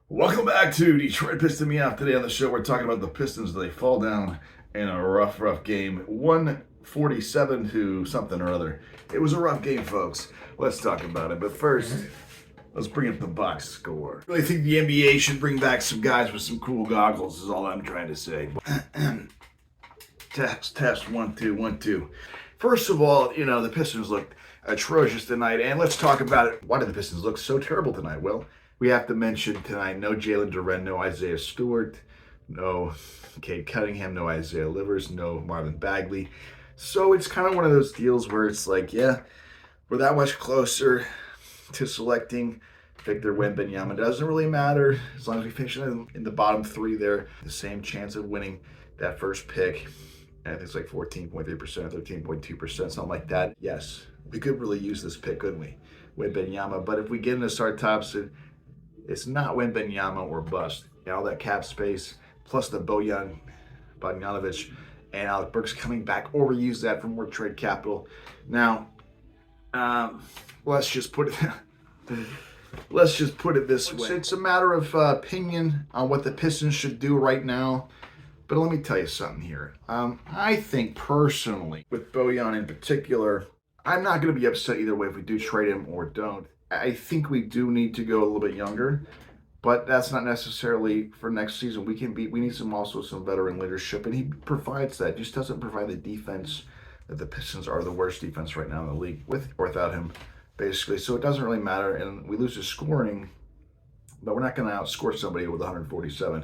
Welcome back to Detroit Piston Me Off. Today on the show, we're talking about the Pistons. They fall down in a rough game. 147 to something or other. It was a rough game, folks. Let's talk about it. But first, let's bring up the box score. I really think the NBA should bring back some guys with some cool goggles, is all I'm trying to say. Test, 1, 2, 1, 2. First of all, the Pistons looked atrocious tonight, and let's talk about it. Why did the Pistons look so terrible tonight? Well, we have to mention tonight, no Jalen Duren, no Isaiah Stewart, no Cade Cunningham, no Isaiah Livers, no Marvin Bagley. So it's kind of one of those deals where it's like, yeah, we're that much closer to selecting Victor Wembanyama. It doesn't really matter as long as we finish in the bottom three there. The same chance of winning that first pick. I think it's like 14.3% or 13.2%, something like that. Yes, we could really use this pick, couldn't we? Wembanyama. But if we get into start tops, it's not Wembanyama or bust. All that cap space, plus the Bojan Bogdanovic and Alec Burks coming back, or we use that for more trade capital. Now, let's just put it this way. It's a matter of opinion on what the Pistons should do right now. But let me tell you something here. I think personally, with Bojan in particular, I'm not going to be upset either way if we do trade him or don't. I think we do need to go a little bit younger, but that's not necessarily for next season. We need some veteran leadership, and he provides that. Just doesn't provide the defense that the Pistons are the worst defense right now in the league, with or without him, basically. So it doesn't really matter, and we lose his scoring, but we're not going to outscore somebody with 147.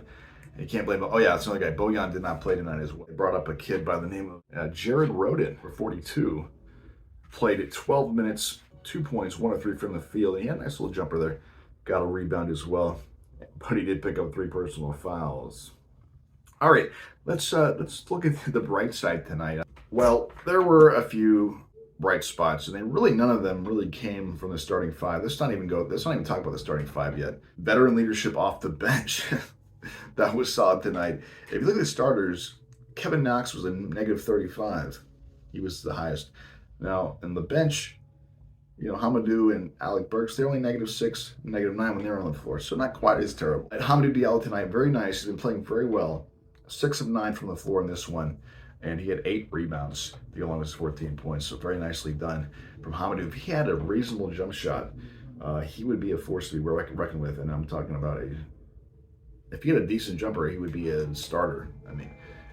And you can't blame him. Oh yeah, it's another guy. Bojan did not play tonight as well. They brought up a kid by the name of Jared Rhoden for 42. Played at 12 minutes. 2 points, 1 of 3 from the field. And he had a nice little jumper there. Got a rebound as well. But he did pick up 3 personal fouls. All right, let's look at the bright side tonight. Well, there were a few bright spots, and none of them really came from the starting five. Let's not even talk about the starting five yet. Veteran leadership off the bench. That was solid tonight. If you look at the starters, Kevin Knox was a negative 35. He was the highest. Now, in the bench, Hamidou and Alec Burks, they're only -6, -9 when they're on the floor, so not quite as terrible. And Hamidou Diallo tonight, very nice. He's been playing very well. 6 of 9 from the floor in this one, and he had 8 rebounds. The along was 14 points, so very nicely done from Hamidou. If he had a reasonable jump shot, he would be a force to be reckoned with, and I'm talking about if he had a decent jumper, he would be a starter. I mean,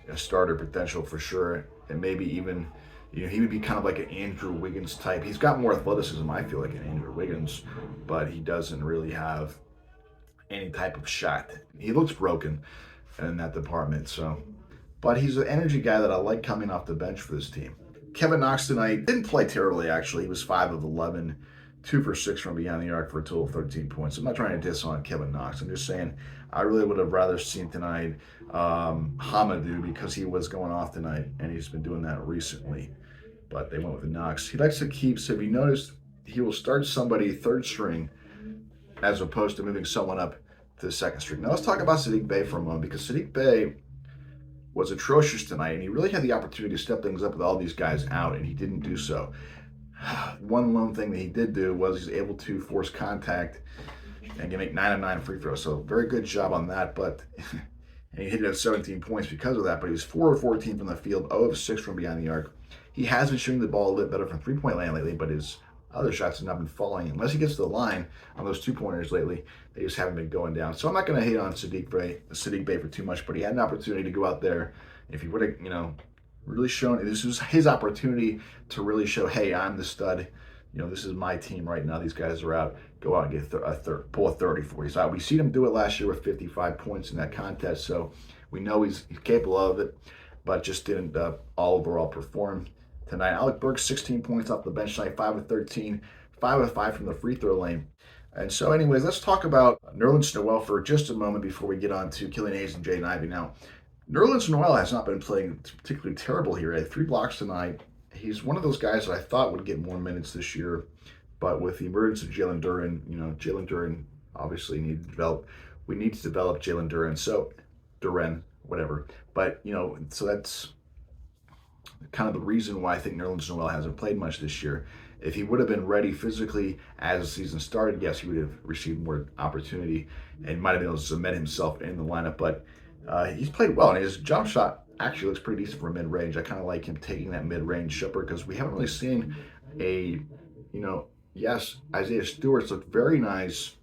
a starter potential for sure, and maybe even he would be kind of like an Andrew Wiggins type. He's got more athleticism, I feel like, an Andrew Wiggins, but he doesn't really have any type of shot. He looks broken in that department. But he's an energy guy that I like coming off the bench for this team. Kevin Knox tonight didn't play terribly, actually. He was 5 of 11, 2 for 6 from beyond the arc for a total of 13 points. I'm not trying to diss on Kevin Knox. I'm just saying I really would have rather seen tonight Hamidou, because he was going off tonight, and he's been doing that recently. But they went with the Knox. He likes to keep, so if you noticed, he will start somebody third string as opposed to moving someone up to the second string. Now let's talk about Saddiq Bey for a moment, because Saddiq Bey was atrocious tonight, and he really had the opportunity to step things up with all these guys out, and he didn't do so. One lone thing that he did do was he's able to force contact and can make 9 of 9 free throws. So very good job on that, but and he hit it at 17 points because of that, but he was 4 of 14 from the field, 0 of 6 from beyond the arc. He has been shooting the ball a little bit better from three-point land lately, but his other shots have not been falling. Unless he gets to the line on those 2-pointers lately, they just haven't been going down. So I'm not going to hate on Saddiq Bey for too much, but he had an opportunity to go out there. If he would have, really shown, this was his opportunity to really show, hey, I'm the stud. This is my team right now. These guys are out. Go out and get pull a 30 for you. So we seen him do it last year with 55 points in that contest. So we know he's capable of it, but just didn't all overall perform tonight. Alec Burks, 16 points off the bench tonight, 5 of 13, 5 of 5 from the free throw lane. And so anyways, let's talk about Nerlens Noel for just a moment before we get on to Killian Hayes and Jaden Ivey. Now, Nerlens Noel has not been playing particularly terrible here. He had 3 blocks tonight. He's one of those guys that I thought would get more minutes this year, but with the emergence of Jalen Duren, Jalen Duren obviously we need to develop Jalen Duren. So, whatever. But, so that's kind of the reason why I think Nerlens Noel hasn't played much this year. If he would have been ready physically as the season started, yes, he would have received more opportunity and might have been able to cement himself in the lineup. But he's played well, and his jump shot actually looks pretty decent for mid-range. I kind of like him taking that mid-range jumper because we haven't really seen a, yes, Isaiah Stewart's looked very nice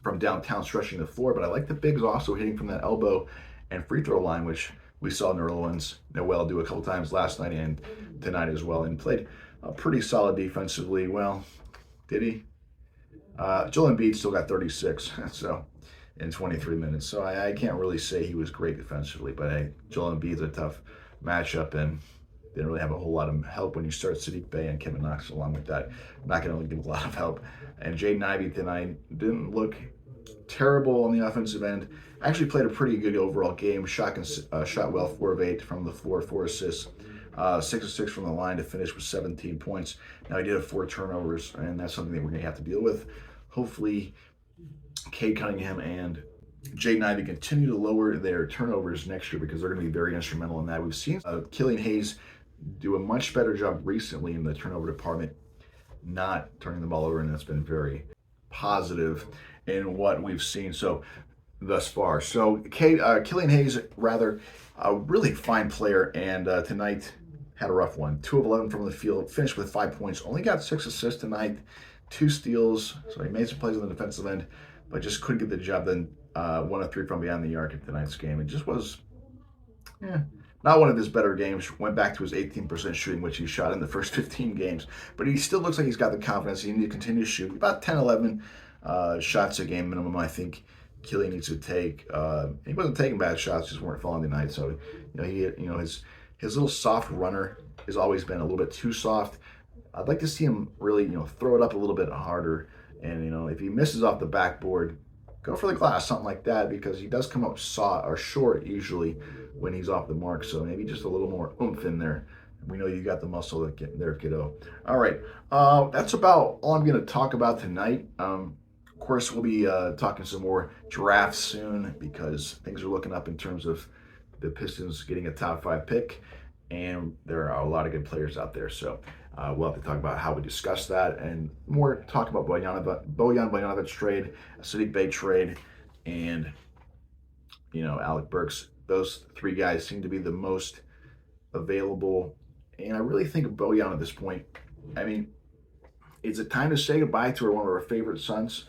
from downtown stretching the floor, but I like the bigs also hitting from that elbow and free throw line, which we saw Nerlens Noel do a couple times last night and tonight as well, and played pretty solid defensively. Well, did he? Joel Embiid still got 36, so in 23 minutes. So I can't really say he was great defensively, but Joel Embiid's a tough matchup and didn't really have a whole lot of help when you start Saddiq Bey and Kevin Knox along with that. Not going to give a lot of help. And Jaden Ivey tonight didn't look terrible on the offensive end. Actually played a pretty good overall game. Shot well, 4 of 8 from the floor, 4 assists. 6 of 6 from the line to finish with 17 points. Now he did have 4 turnovers, and that's something that we're going to have to deal with. Hopefully, Cade Cunningham and Jaden Ivey continue to lower their turnovers next year because they're going to be very instrumental in that. We've seen Killian Hayes do a much better job recently in the turnover department, not turning the ball over, and that's been very positive in what we've seen thus far. So Killian Hayes, rather, a really fine player, and tonight had a rough one. 2 of 11 from the field, finished with 5 points, only got 6 assists tonight, 2 steals, so he made some plays on the defensive end, but just couldn't get the job done. 1 of 3 from beyond the arc in tonight's game. It just was, not one of his better games. Went back to his 18% shooting, which he shot in the first 15 games. But he still looks like he's got the confidence. He needs to continue to shoot about 10, 11 shots a game minimum, I think Killian needs to take. He wasn't taking bad shots, just weren't falling tonight. So, his little soft runner has always been a little bit too soft. I'd like to see him really, throw it up a little bit harder. And, if he misses off the backboard, go for the glass, something like that, because he does come up short usually when he's off the mark. So maybe just a little more oomph in there. We know you got the muscle there, kiddo. All right, that's about all I'm going to talk about tonight. Of course, we'll be talking some more drafts soon because things are looking up in terms of the Pistons getting a top 5 pick, and there are a lot of good players out there. So we'll have to talk about how we discuss that and more talk about Bojan Bogdanovic trade, Saddiq Bey trade, and Alec Burks. Those 3 guys seem to be the most available, and I really think of Bojan at this point. I mean, is it time to say goodbye to one of our favorite sons?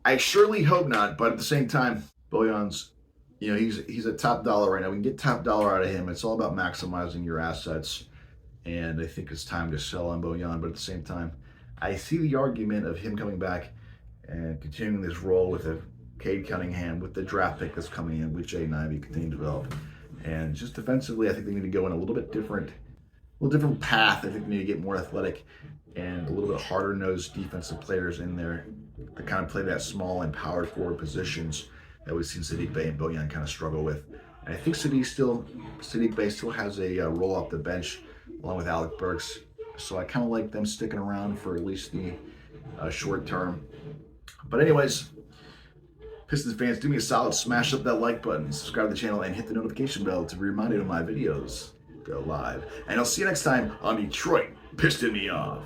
I surely hope not, but at the same time, Bojan's, he's a top dollar right now. We can get top dollar out of him. It's all about maximizing your assets, and I think it's time to sell on Bojan. But at the same time, I see the argument of him coming back and continuing this role with Cade Cunningham, with the draft pick that's coming in, with Jaden Ivey continuing to develop. And just defensively, I think they need to go in a little different path. I think they need to get more athletic and a little bit harder nosed defensive players in there to kind of play that small and power forward positions that we've seen Saddiq Bey and Bojan kind of struggle with. And I think Saddiq Bey still has a role off the bench along with Alec Burks. So I kind of like them sticking around for at least the short term. But anyways, Pistons fans, do me a solid, smash up that like button, subscribe to the channel, and hit the notification bell to be reminded of my videos go live. And I'll see you next time on Detroit Piston Me Off.